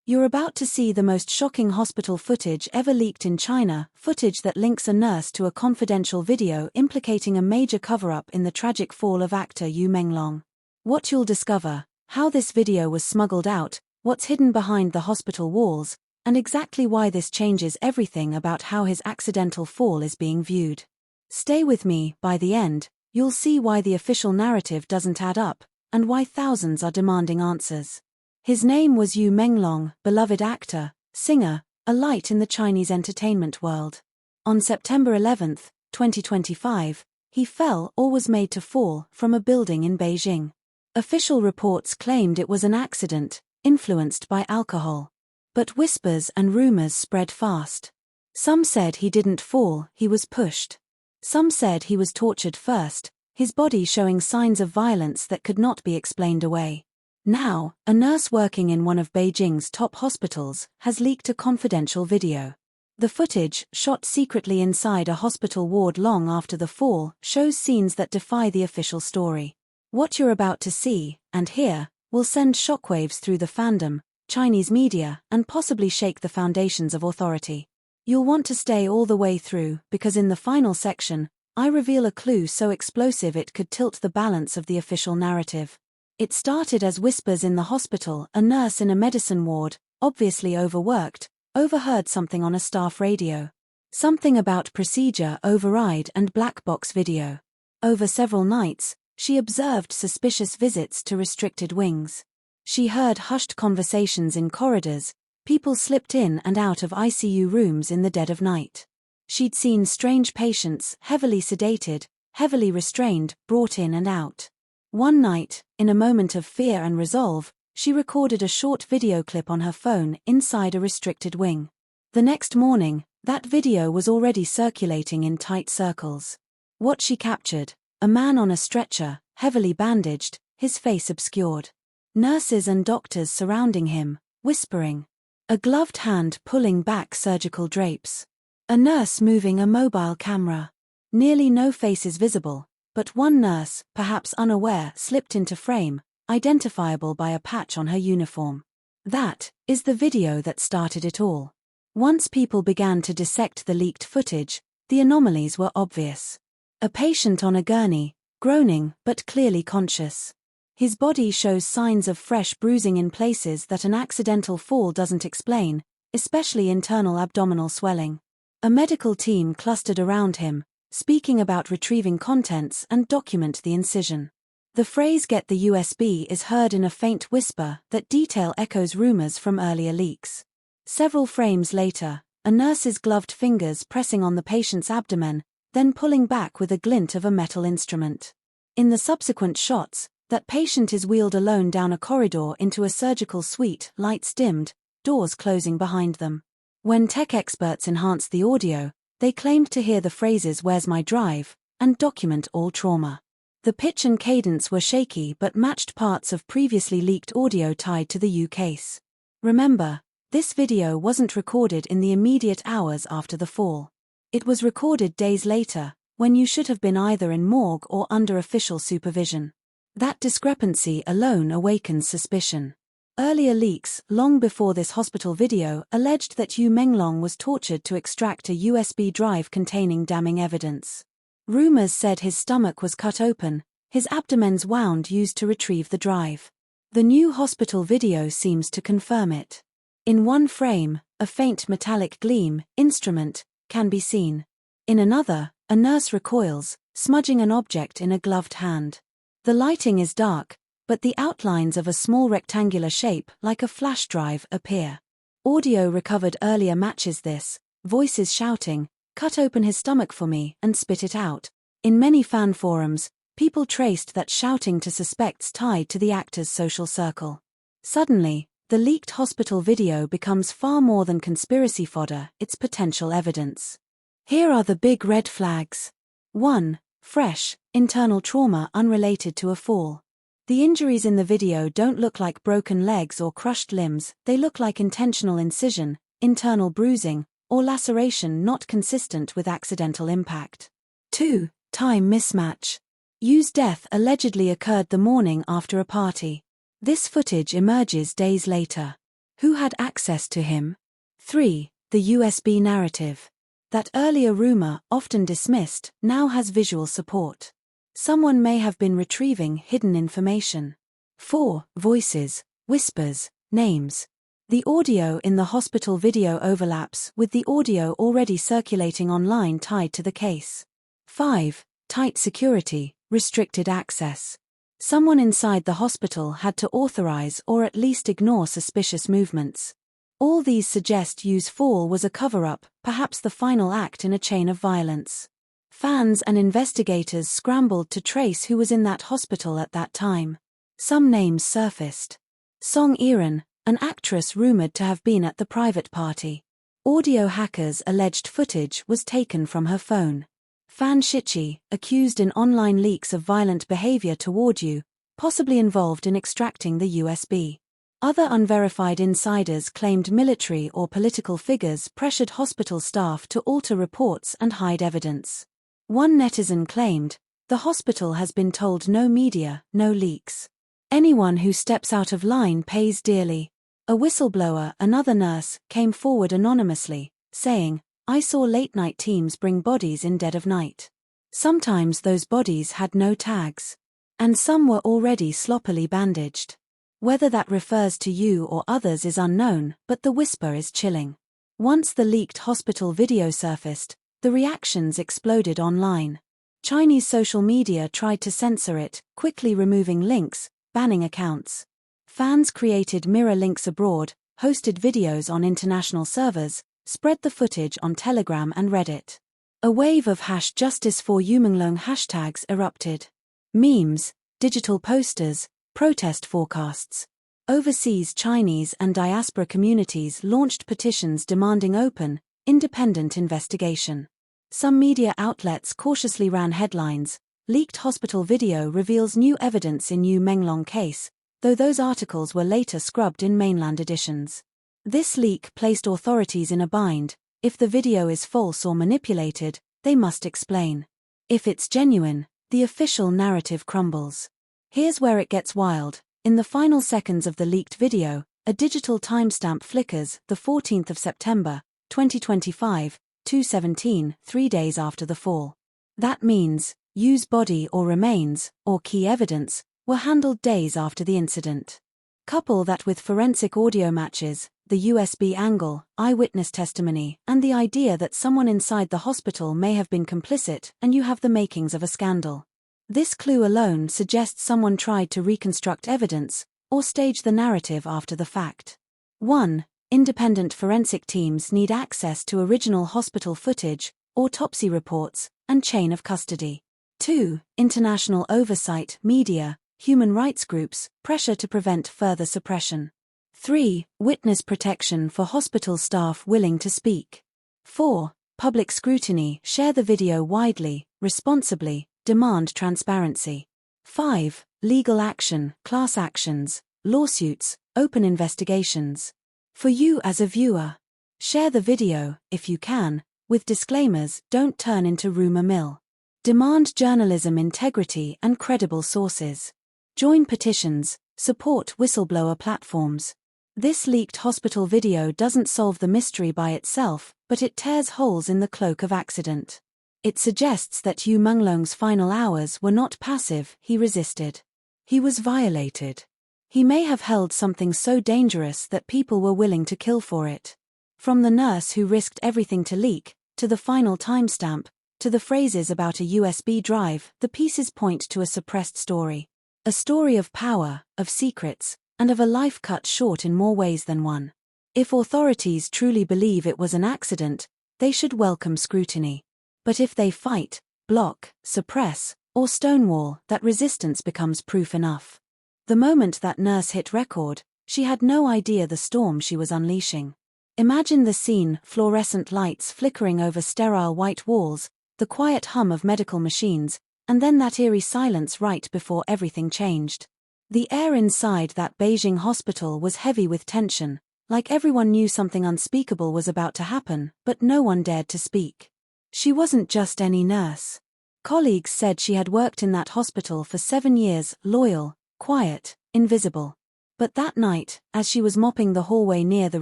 You're about to see the most shocking hospital footage ever leaked in China, footage that links a nurse to a confidential video implicating a major cover-up in the tragic fall of actor Yu Menglong. What you'll discover: how this video was smuggled out, what's hidden behind the hospital walls, and exactly why this changes everything about how his accidental fall is being viewed. Stay with me. By the end, you'll see why the official narrative doesn't add up, and why thousands are demanding answers. His name was Yu Menglong, beloved actor, singer, a light in the Chinese entertainment world. On September 11, 2025, he fell or was made to fall from a building in Beijing. Official reports claimed it was an accident, influenced by alcohol. But whispers and rumors spread fast. Some said he didn't fall, he was pushed. Some said he was tortured first, his body showing signs of violence that could not be explained away. Now, a nurse working in one of Beijing's top hospitals has leaked a confidential video. The footage, shot secretly inside a hospital ward long after the fall, shows scenes that defy the official story. What you're about to see, and hear, will send shockwaves through the fandom, Chinese media, and possibly shake the foundations of authority. You'll want to stay all the way through, because in the final section, I reveal a clue so explosive it could tilt the balance of the official narrative. It started as whispers in the hospital. A nurse in a medicine ward, obviously overworked, overheard something on a staff radio. Something about procedure override and black box video. Over several nights, she observed suspicious visits to restricted wings. She heard hushed conversations in corridors, people slipped in and out of ICU rooms in the dead of night. She'd seen strange patients, heavily sedated, heavily restrained, brought in and out. One night, in a moment of fear and resolve, she recorded a short video clip on her phone inside a restricted wing. The next morning, that video was already circulating in tight circles. What she captured: a man on a stretcher, heavily bandaged, his face obscured. Nurses and doctors surrounding him, whispering. A gloved hand pulling back surgical drapes. A nurse moving a mobile camera. Nearly no faces visible, but one nurse, perhaps unaware, slipped into frame, identifiable by a patch on her uniform. That is the video that started it all. Once people began to dissect the leaked footage, the anomalies were obvious. A patient on a gurney, groaning but clearly conscious. His body shows signs of fresh bruising in places that an accidental fall doesn't explain, especially internal abdominal swelling. A medical team clustered around him, speaking about retrieving contents and document the incision. The phrase "get the USB" is heard in a faint whisper that detail echoes rumors from earlier leaks. Several frames later, a nurse's gloved fingers pressing on the patient's abdomen, then pulling back with a glint of a metal instrument. In the subsequent shots, that patient is wheeled alone down a corridor into a surgical suite, lights dimmed, doors closing behind them. When tech experts enhanced the audio, they claimed to hear the phrases "where's my drive?" and "document all trauma." The pitch and cadence were shaky but matched parts of previously leaked audio tied to the case. Remember, this video wasn't recorded in the immediate hours after the fall. It was recorded days later, when you should have been either in morgue or under official supervision. That discrepancy alone awakens suspicion. Earlier leaks, long before this hospital video, alleged that Yu Menglong was tortured to extract a USB drive containing damning evidence. Rumors said his stomach was cut open, his abdomen's wound used to retrieve the drive. The new hospital video seems to confirm it. In one frame, a faint metallic gleam, instrument, can be seen. In another, a nurse recoils, smudging an object in a gloved hand. The lighting is dark, but the outlines of a small rectangular shape like a flash drive appear. Audio recovered earlier matches this, voices shouting, "Cut open his stomach for me and spit it out." In many fan forums, people traced that shouting to suspects tied to the actor's social circle. Suddenly, the leaked hospital video becomes far more than conspiracy fodder, it's potential evidence. Here are the big red flags. 1. Fresh, internal trauma unrelated to a fall. The injuries in the video don't look like broken legs or crushed limbs, they look like intentional incision, internal bruising, or laceration not consistent with accidental impact. 2. Time mismatch. Yu's death allegedly occurred the morning after a party. This footage emerges days later. Who had access to him? 3. The USB narrative. That earlier rumor, often dismissed, now has visual support. Someone may have been retrieving hidden information. 4. Voices, whispers, names. The audio in the hospital video overlaps with the audio already circulating online tied to the case. 5. Tight security, restricted access. Someone inside the hospital had to authorize or at least ignore suspicious movements. All these suggest Yu's fall was a cover-up, perhaps the final act in a chain of violence. Fans and investigators scrambled to trace who was in that hospital at that time. Some names surfaced. Song Erin, an actress rumored to have been at the private party. Audio hackers alleged footage was taken from her phone. Fan Shichi, accused in online leaks of violent behavior toward Yu, possibly involved in extracting the USB. Other unverified insiders claimed military or political figures pressured hospital staff to alter reports and hide evidence. One netizen claimed, "The hospital has been told no media, no leaks. Anyone who steps out of line pays dearly." A whistleblower, another nurse, came forward anonymously, saying, "I saw late-night teams bring bodies in dead of night. Sometimes those bodies had no tags. And some were already sloppily bandaged." Whether that refers to Yu or others is unknown, but the whisper is chilling. Once the leaked hospital video surfaced, the reactions exploded online. Chinese social media tried to censor it, quickly removing links, banning accounts. Fans created mirror links abroad, hosted videos on international servers, spread the footage on Telegram and Reddit. A wave of #Justice for Yu Menglong hashtags erupted. Memes, digital posters, protest forecasts. Overseas Chinese and diaspora communities launched petitions demanding open, independent investigation. Some media outlets cautiously ran headlines, "Leaked hospital video reveals new evidence in Yu Menglong case," though those articles were later scrubbed in mainland editions. This leak placed authorities in a bind. If the video is false or manipulated, they must explain. If it's genuine, the official narrative crumbles. Here's where it gets wild. In the final seconds of the leaked video, a digital timestamp flickers, the 14th of September, 2025, 2:17, 3 days after the fall. That means, Yu's body or remains, or key evidence, were handled days after the incident. Couple that with forensic audio matches, the USB angle, eyewitness testimony, and the idea that someone inside the hospital may have been complicit, and you have the makings of a scandal. This clue alone suggests someone tried to reconstruct evidence, or stage the narrative after the fact. 1. Independent forensic teams need access to original hospital footage, autopsy reports, and chain of custody. 2. International oversight, media, human rights groups, pressure to prevent further suppression. 3. Witness protection for hospital staff willing to speak. 4. Public scrutiny, share the video widely, responsibly, demand transparency. 5. Legal action, class actions, lawsuits, open investigations. For you as a viewer, share the video, if you can, with disclaimers, don't turn into rumor mill. Demand journalism integrity and credible sources. Join petitions, support whistleblower platforms. This leaked hospital video doesn't solve the mystery by itself, but it tears holes in the cloak of accident. It suggests that Yu Menglong's final hours were not passive, he resisted. He was violated. He may have held something so dangerous that people were willing to kill for it. From the nurse who risked everything to leak, to the final timestamp, to the phrases about a USB drive, the pieces point to a suppressed story. A story of power, of secrets, and of a life cut short in more ways than one. If authorities truly believe it was an accident, they should welcome scrutiny. But if they fight, block, suppress, or stonewall, that resistance becomes proof enough. The moment that nurse hit record, she had no idea the storm she was unleashing. Imagine the scene, fluorescent lights flickering over sterile white walls, the quiet hum of medical machines, and then that eerie silence right before everything changed. The air inside that Beijing hospital was heavy with tension, like everyone knew something unspeakable was about to happen, but no one dared to speak. She wasn't just any nurse. Colleagues said she had worked in that hospital for 7 years, loyal, quiet, invisible. But that night, as she was mopping the hallway near the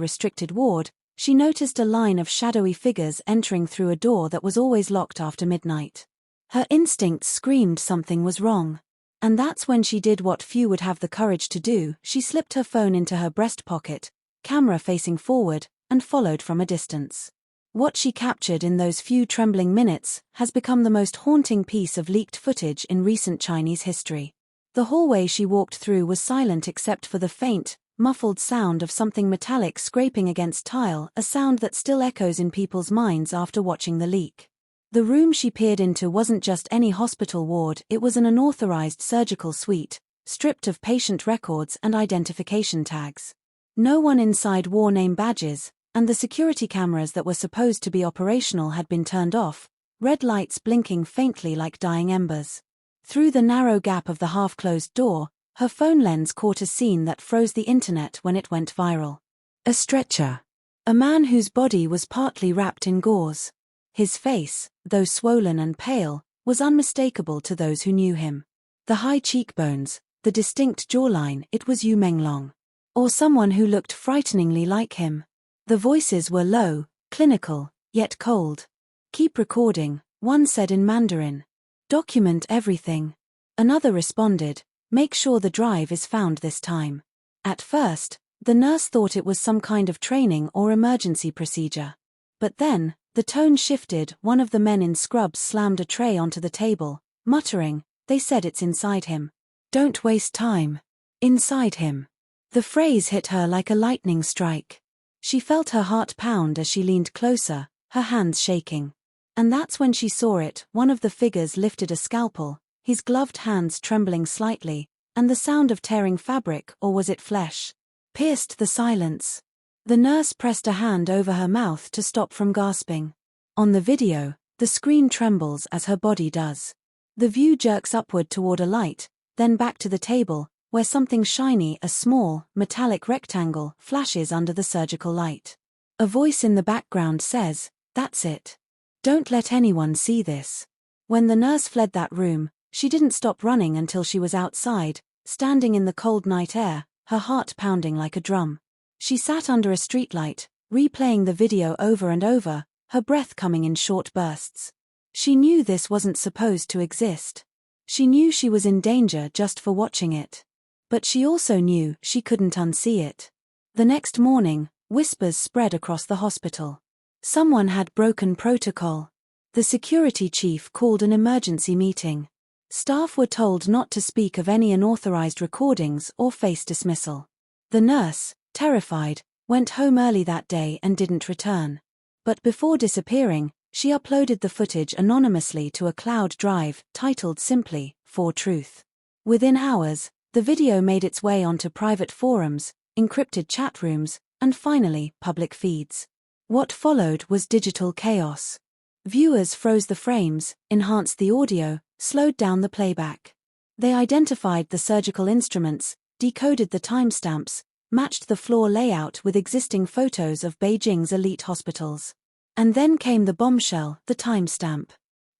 restricted ward, she noticed a line of shadowy figures entering through a door that was always locked after midnight. Her instincts screamed something was wrong. And that's when she did what few would have the courage to do. She slipped her phone into her breast pocket, camera facing forward, and followed from a distance. What she captured in those few trembling minutes has become the most haunting piece of leaked footage in recent Chinese history. The hallway she walked through was silent except for the faint, muffled sound of something metallic scraping against tile, a sound that still echoes in people's minds after watching the leak. The room she peered into wasn't just any hospital ward, it was an unauthorized surgical suite, stripped of patient records and identification tags. No one inside wore name badges, and the security cameras that were supposed to be operational had been turned off, red lights blinking faintly like dying embers. Through the narrow gap of the half-closed door, her phone lens caught a scene that froze the internet when it went viral. A stretcher. A man whose body was partly wrapped in gauze. His face, though swollen and pale, was unmistakable to those who knew him. The high cheekbones, the distinct jawline, it was Yu Menglong. Or someone who looked frighteningly like him. The voices were low, clinical, yet cold. "Keep recording," one said in Mandarin. "Document everything." Another responded, "Make sure the drive is found this time." At first, the nurse thought it was some kind of training or emergency procedure. But then, the tone shifted. One of the men in scrubs slammed a tray onto the table, muttering, "They said it's inside him. Don't waste time. Inside him." The phrase hit her like a lightning strike. She felt her heart pound as she leaned closer, her hands shaking. And that's when she saw it. One of the figures lifted a scalpel, his gloved hands trembling slightly, and the sound of tearing fabric, or was it flesh, pierced the silence. The nurse pressed a hand over her mouth to stop from gasping. On the video, the screen trembles as her body does. The view jerks upward toward a light, then back to the table, where something shiny, a small, metallic rectangle, flashes under the surgical light. A voice in the background says, "That's it. Don't let anyone see this." When the nurse fled that room, she didn't stop running until she was outside, standing in the cold night air, her heart pounding like a drum. She sat under a streetlight, replaying the video over and over, her breath coming in short bursts. She knew this wasn't supposed to exist. She knew she was in danger just for watching it. But she also knew she couldn't unsee it. The next morning, whispers spread across the hospital. Someone had broken protocol. The security chief called an emergency meeting. Staff were told not to speak of any unauthorized recordings or face dismissal. The nurse, terrified, went home early that day and didn't return. But before disappearing, she uploaded the footage anonymously to a cloud drive, titled simply, "For Truth." Within hours, the video made its way onto private forums, encrypted chat rooms, and finally, public feeds. What followed was digital chaos. Viewers froze the frames, enhanced the audio, slowed down the playback. They identified the surgical instruments, decoded the timestamps, matched the floor layout with existing photos of Beijing's elite hospitals. And then came the bombshell, the timestamp.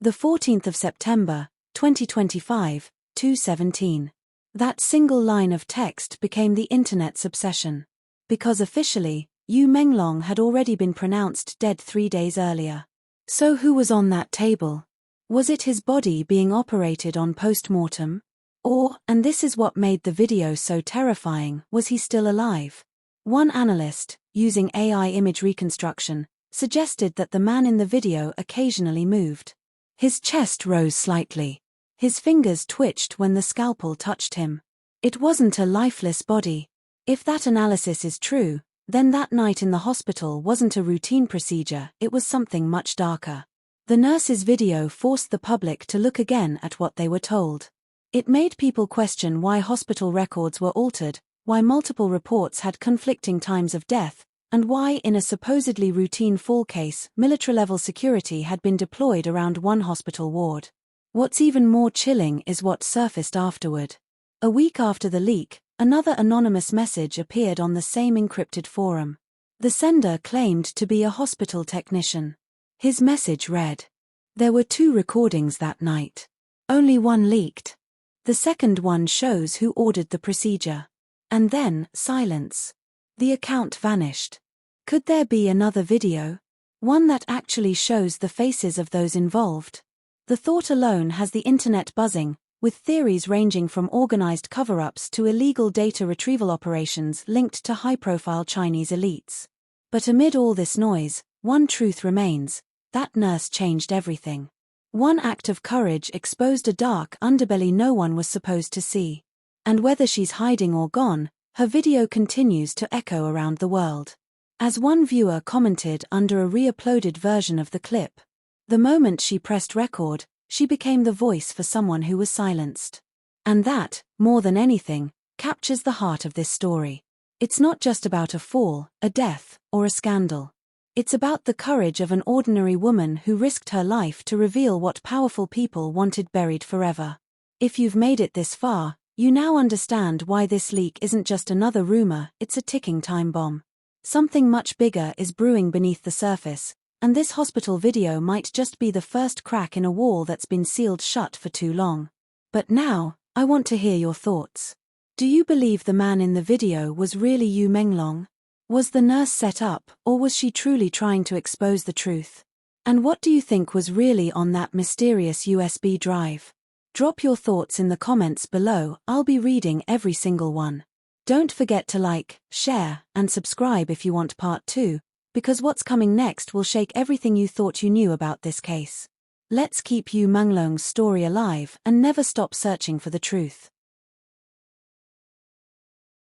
The 14th of September, 2025, 2:17. That single line of text became the internet's obsession. Because officially, Yu Menglong had already been pronounced dead 3 days earlier. So who was on that table? Was it his body being operated on post-mortem? Or, and this is what made the video so terrifying, was he still alive? One analyst, using AI image reconstruction, suggested that the man in the video occasionally moved. His chest rose slightly. His fingers twitched when the scalpel touched him. It wasn't a lifeless body. If that analysis is true, then that night in the hospital wasn't a routine procedure, it was something much darker. The nurse's video forced the public to look again at what they were told. It made people question why hospital records were altered, why multiple reports had conflicting times of death, and why in a supposedly routine fall case, military-level security had been deployed around one hospital ward. What's even more chilling is what surfaced afterward. A week after the leak, another anonymous message appeared on the same encrypted forum. The sender claimed to be a hospital technician. His message read, "There were 2 recordings that night. Only one leaked. The second one shows who ordered the procedure. And then, silence. The account vanished. Could there be another video? One that actually shows the faces of those involved? The thought alone has the internet buzzing, with theories ranging from organized cover-ups to illegal data retrieval operations linked to high-profile Chinese elites. But amid all this noise, one truth remains: that nurse changed everything. One act of courage exposed a dark underbelly no one was supposed to see. And whether she's hiding or gone, her video continues to echo around the world. As one viewer commented under a re-uploaded version of the clip, the moment she pressed record, she became the voice for someone who was silenced. And that, more than anything, captures the heart of this story. It's not just about a fall, a death, or a scandal. It's about the courage of an ordinary woman who risked her life to reveal what powerful people wanted buried forever. If you've made it this far, you now understand why this leak isn't just another rumor, it's a ticking time bomb. Something much bigger is brewing beneath the surface, and this hospital video might just be the first crack in a wall that's been sealed shut for too long. But now, I want to hear your thoughts. Do you believe the man in the video was really Yu Menglong? Was the nurse set up, or was she truly trying to expose the truth? And what do you think was really on that mysterious USB drive? Drop your thoughts in the comments below. I'll be reading every single one. Don't forget to like, share, and subscribe if you want part 2, because what's coming next will shake everything you thought you knew about this case. Let's keep Yu Menglong's story alive and never stop searching for the truth.